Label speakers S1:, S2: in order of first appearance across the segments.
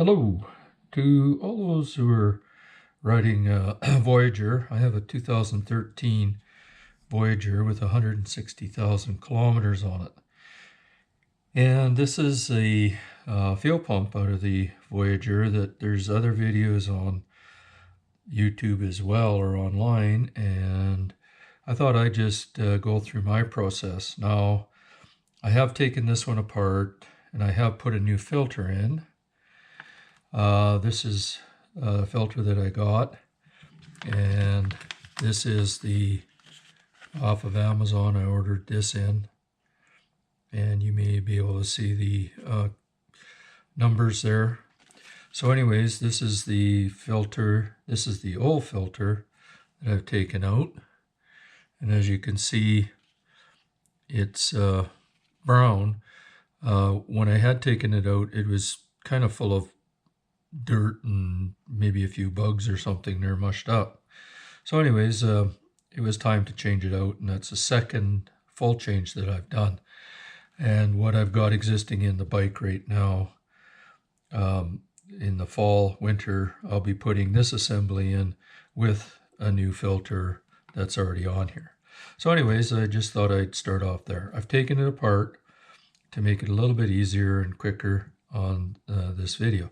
S1: Hello to all those who are riding Voyager. I have a 2013 Voyager with 160,000 kilometers on it. And this is a fuel pump out of the Voyager that there's other videos on YouTube as well or online. And I thought I'd just go through my process. Now, I have taken this one apart and I have put a new filter in. This is a filter that I got, and this is the off of Amazon. I ordered this in, and you may be able to see the numbers there. So anyways, this is the filter. This is the old filter that I've taken out, and as you can see, it's brown. When I had taken it out, it was kind of full of dirt and maybe a few bugs or something there mushed up. So anyways, it was time to change it out, and that's the second full change that I've done. And what I've got existing in the bike right now, in the fall, winter, I'll be putting this assembly in with a new filter that's already on here. So anyways, I just thought I'd start off there. I've taken it apart to make it a little bit easier and quicker on this video.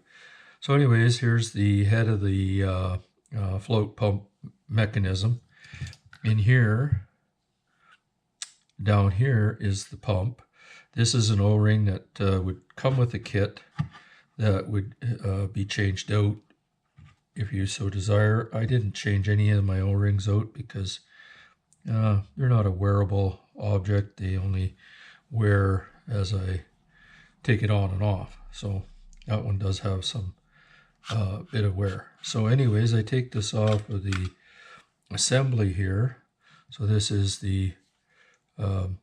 S1: So anyways, here's the head of the float pump mechanism. In here, down here is the pump. This is an O-ring that would come with a kit that would be changed out if you so desire. I didn't change any of my O-rings out because they're not a wearable object. They only wear as I take it on and off. So that one does have some bit of wear. So anyways, I take this off of the assembly here. So this is the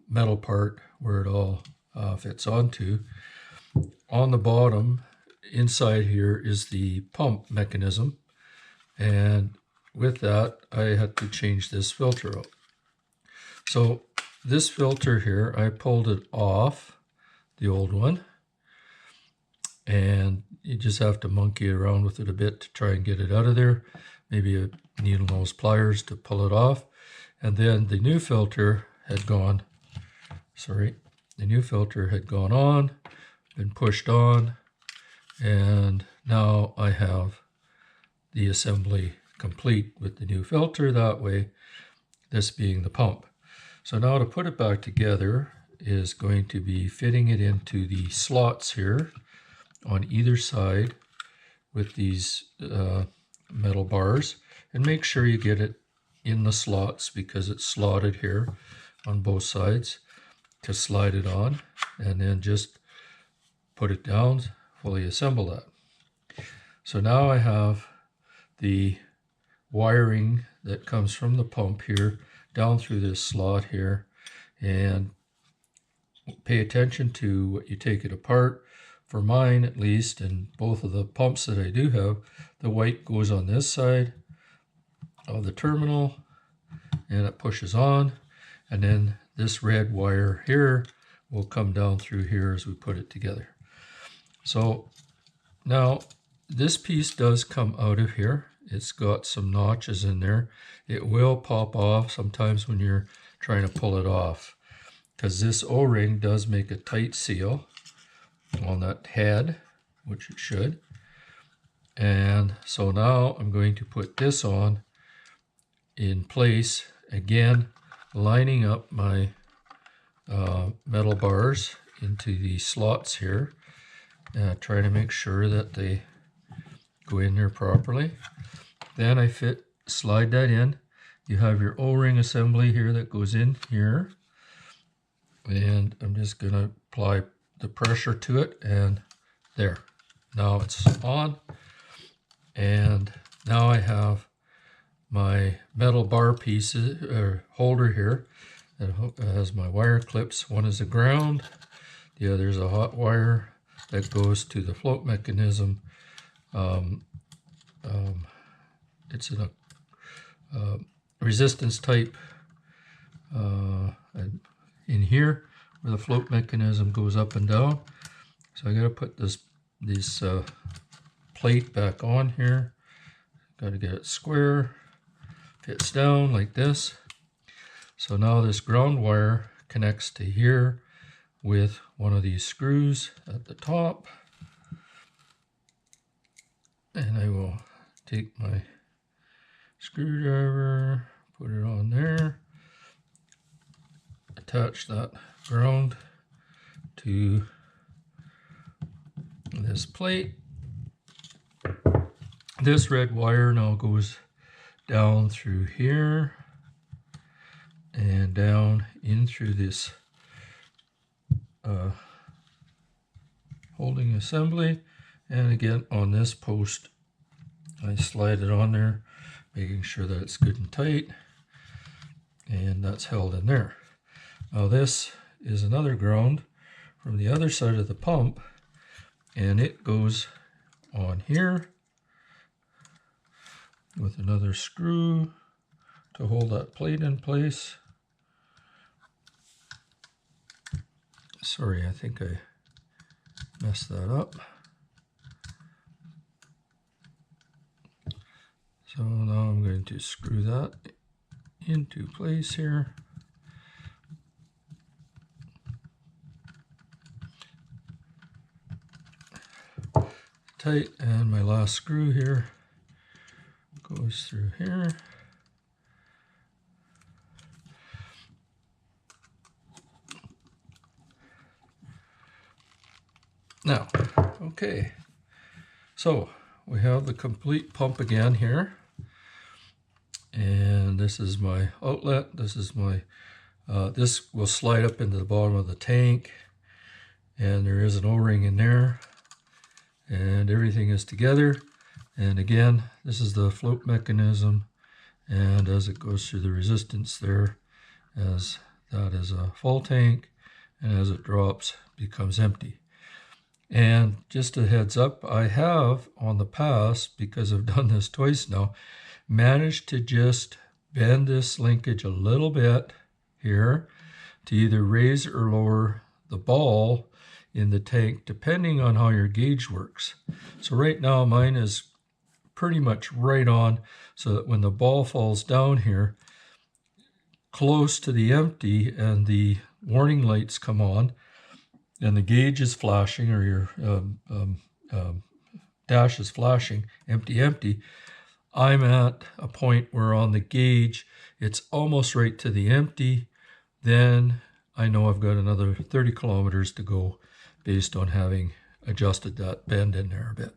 S1: metal part where it all fits onto. On the bottom, inside here is the pump mechanism. And with that, I had to change this filter out. So this filter here, I pulled it off, the old one. And you just have to monkey around with it a bit to try and get it out of there. Maybe a needle nose pliers to pull it off. And then the new filter had gone, the new filter had gone on, been pushed on, and now I have the assembly complete with the new filter that way, this being the pump. So now to put it back together is going to be fitting it into the slots here on either side with these metal bars, and make sure you get it in the slots because it's slotted here on both sides to slide it on, and then just put it down, fully assemble that. So now I have the wiring that comes from the pump here down through this slot here, and pay attention to what you take it apart. For mine, at least, and both of the pumps that I do have, the white goes on this side of the terminal, and it pushes on, and then this red wire here will come down through here as we put it together. So now this piece does come out of here. It's got some notches in there. It will pop off sometimes when you're trying to pull it off, because this O-ring does make a tight seal on that head, which it should. And so now I'm going to put this on in place again, lining up my metal bars into the slots here, trying to make sure that they go in there properly. Then I slide that in. You have your O-ring assembly here that goes in here, and I'm just going to apply the pressure to it, and there. Now it's on, and now I have my metal bar pieces or holder here that has my wire clips. One is the ground, the other is a hot wire that goes to the float mechanism. It's in a resistance type in here, where the float mechanism goes up and down. So I got to put these plate back on here. Got to get it square, fits down like this. So now this ground wire connects to here with one of these screws at the top. And I will take my screwdriver, put it on there, attach that ground to this plate. This red wire now goes down through here and down in through this holding assembly, and again on this post I slide it on there, making sure that it's good and tight, and that's held in there. Now this is another ground from the other side of the pump, and it goes on here with another screw to hold that plate in place. Sorry, I think I messed that up. So now I'm going to screw that into place here. Tight, and my last screw here goes through here. Now, okay, so we have the complete pump again here, and this is my outlet. This is my this will slide up into the bottom of the tank, and there is an O-ring in there, and everything is together. And again, this is the float mechanism, and as it goes through the resistance there, as that is a full tank, and as it drops, it becomes empty. And just a heads up, I have on the past, because I've done this twice now, managed to just bend this linkage a little bit here to either raise or lower the ball in the tank, depending on how your gauge works. So right now mine is pretty much right on, so that when the ball falls down here close to the empty and the warning lights come on and the gauge is flashing, or your dash is flashing, empty, empty, I'm at a point where on the gauge it's almost right to the empty. Then I know I've got another 30 kilometers to go based on having adjusted that bend in there a bit.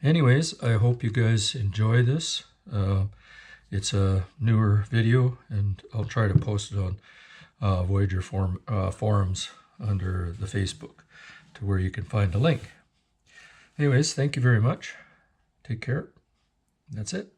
S1: Anyways, I hope you guys enjoy this. It's a newer video, and I'll try to post it on Voyager forums under the Facebook, to where you can find a link. Anyways, thank you very much. Take care. That's it.